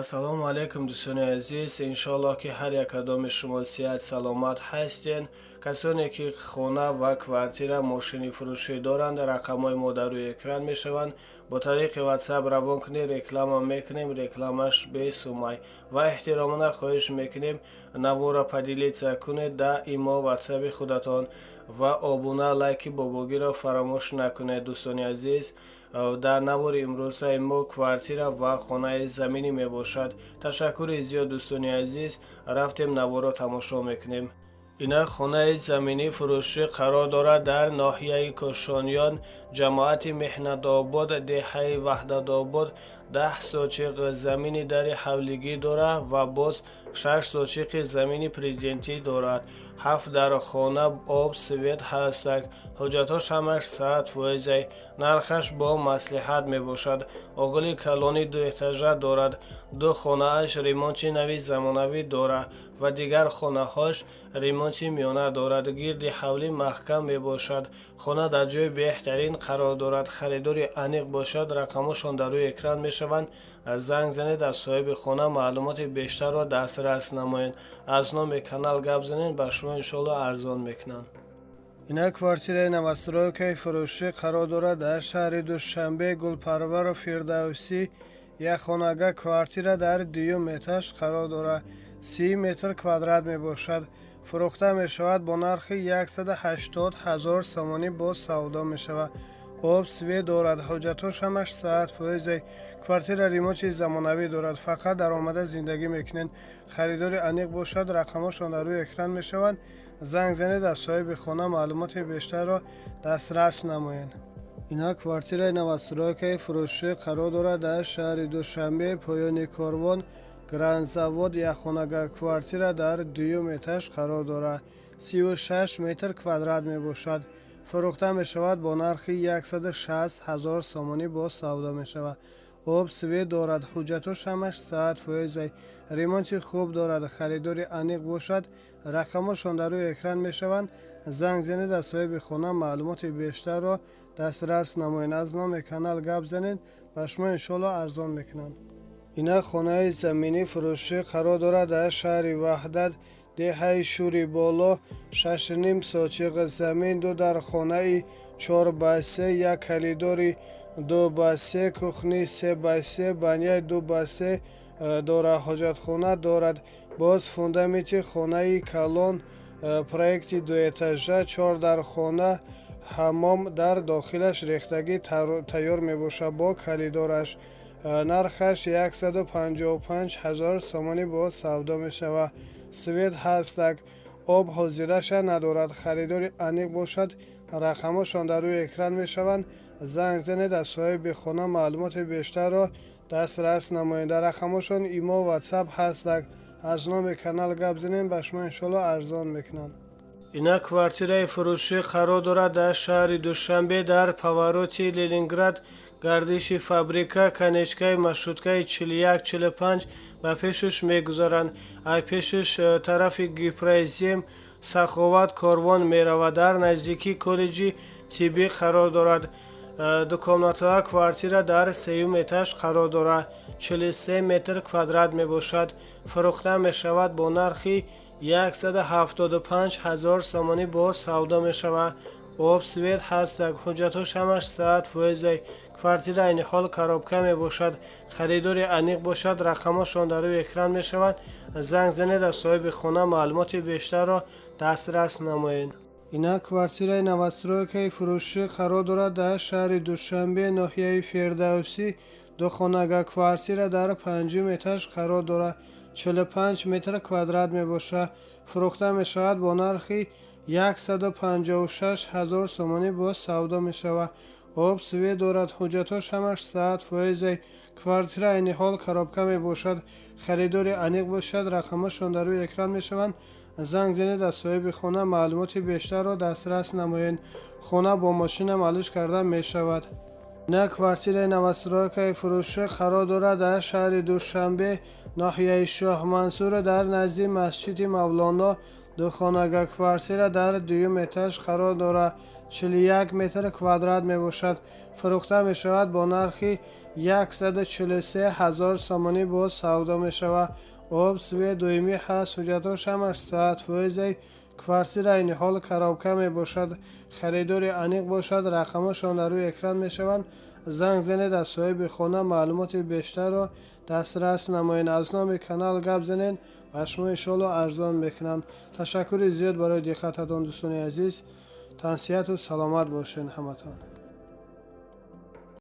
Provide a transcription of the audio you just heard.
ассалому алайкум дӯстони азиз, иншоалло ки ҳар як кадоми шумо сеҳат саломат ҳастен. касоне ки хона ва квартира мошини фурӯшӣ доранд, рақамҳои мо дар рӯи экран мешаванд. бо тариқи ватсап равон кунед, реклама мекунем, рекламаш бесумай ва эҳтиромона хоҳиш мекунем навора падилица кунед да имо ватсаби худатон ва обуна лайки бобогиро фаромӯш накунед. дӯстони азиз, дар навори имрӯзаи мо квартира ва хонаи заминӣ мебошад. ташаккури зиёд дӯстони азиз, рафтем наворо тамошо мекунем. инак хонаи заминӣ фурӯшӣ қарор дорад дар ноҳияи кошониён, ҷамоати меҳнатобод, деҳаи ваҳдатобод. 10 сотиқ замини дари ҳавлигӣ дорад ва боз 6 сотиқи замини президентӣ дорад. 7 дар хона об свет ҳастак. ҳоҷатҳош ҳамаш 100%. нархаш бо маслиҳат мебошад. оғили калони 2 этажа дорад. 2 хонааш ремонти нави замонавӣ дорад ва дигар хонаҳош ремонти миёна дорад. гирди ҳавлӣ маҳкам мебошад. хона дар ҷои беҳтарин қарор дорад. харидори аниқ бошад, рақамҳошон дар рӯи экран мешаванд. занг занед, аз соҳиби хона маълумоти бештарро дастрас намоед. аз номи канал гап занед, ба шумо иншоалло арзон мекунанд. инак квартираи новостройкаи фурӯшӣ қарор дорад дар шаҳри душанбе, гулпарвару фирдавсӣ. якхонага квартира дар 2 этаж қарор дорад. 30 метр квадрат мебошад. фурӯхта мешавад бо нархи 180 000 сомонӣ боз савдо мешавад. об свет дорад. ҳоҷатҳош ҳамаш 100%. квартира ремонти замонавӣ дорад. фақат даромада зиндагӣ мекунед. харидори аниқ бошад. рақамҳошон дар рӯи экран мешаванд. занг занед, аз соҳиби хона маълумоти бештарро дастрас намоед. инак квартираи новостройкаи фурӯшӣ қарор дорад дар шаҳри душанбе, поёни корвон, гранзавод. якхонага квартира дар 2 этаж қарор дорад. 36 метр квадрат мебошад. фурӯхта мешавад бо нархи 160 000 сомонӣ боз савдо мешавад. об свет дорад. ҳуҷҷатҳош ҳамаш 100%. ремонти хуб дорад. харидори аниқ бошад. рақамҳошон дар рӯи экран мешаванд. занг занед, аз соҳиби хона маълумоти бештарро дастрас намоед. аз номи канал гап занед, ба шумо иншоалло арзон мекунанд. инак хонаи заминӣ фурӯшӣ қарор дорад дар шаҳри ваҳдат, деҳаи шӯри боло. 6.5 сотиқ замин. 2 дар хонаи 4x3, 1 калидори 2x3, кухни 3x3, баняи 2x3 дорад. ҳоҷатхона дорад. боз фундаменти хонаи калон, проекти 2 этажа. 4 дар хона, ҳаммом дар дохилаш рехтагӣ тайёр мебошад бо калидораш. нархаш 155 000 сомонӣ боз савдо мешавад. свет ҳастак. об ҳозираша надорад. харидори аниқ бошад. рақамҳошон дар рӯи экран мешаванд. занг занед, аз соҳиби хона маълумоти бештарро дастрас намоед. дар рақамҳошон имо ватсап ҳастак. аз номи канал гап занед, ба шумо иншоалло арзон мекунанд. инак квартираи фурӯшӣ қарор дорад дар шаҳри душанбе, дар повороти ленинград, гардиши фабрика. канечкаи маршруткаи 41-45 ба пешуш мегузаранд. аз пешуш тарафи гипрозем саховат корвон меравад. дар наздикии коллеҷи тиббӣ қарор дорад. дукомнатова квартира дар 3 этаж қарор дорад. 43 метр квадрат мебошад. фурӯхта мешавад бо нархи 175 000 сомонӣ боз савдо мешавад. об свет ҳастак. ҳуҷҷатҳош ҳамаш 100%. квартира айни ҳол коробка мебошад. харидори аниқ бошад. рақамҳошон дар рӯи экран мешаванд. занг занед, аз соҳиби хона маълумоти бештарро дастрас намоед. инак квартираи новостройкаи фурӯшӣ қарор дорад дар шаҳри душанбе, ноҳияи фирдавсӣ. 2 хонага квартира дар 5 этаж қарор дорад. 45 метр квадрат мебошад. фурӯхта мешавад бо нархи 156 000 сомонӣ боз савдо мешавад. об свет дорад. ҳуҷҷатҳош ҳамаш 100%. квартира айни ҳол коробка мебошад. харидори аниқ бошад. рақамҳошон дар рӯи экран мешаванд. занг занед, аз соҳиби хона маълумоти бештарро дастрас намоед. хона бо мошина малӯч карда мешавад. инак квартираи новостройкаи фурӯшӣ қарор дорад дар шаҳри душанбе, ноҳияи шоҳ мансур, дар назди масҷиди мавлоно. ду хонага квартира дар дуюм этаж қарор дорад. 41 метр квадрат мебошад. фурӯхта мешавад. Бо нархи 143 000 сомонӣ боз савдо мешавад. об, свет, дуюмӣ ҳаст. ҳуҷҷатҳош ҳамаш саат фоизаи квартира айни ҳол коробка мебошад. харидори аниқ бошад. рақамҳояшон дар рӯи экран мешаванд. занг занед, аз соҳиби хона маълумоти бештарро дастрас намоед. аз номи канал гап занед ва шумо иншоалло арзон мекунанд. ташаккури зиёд барои диққататон дӯстони азиз. тансияту саломат бошед ҳаматон.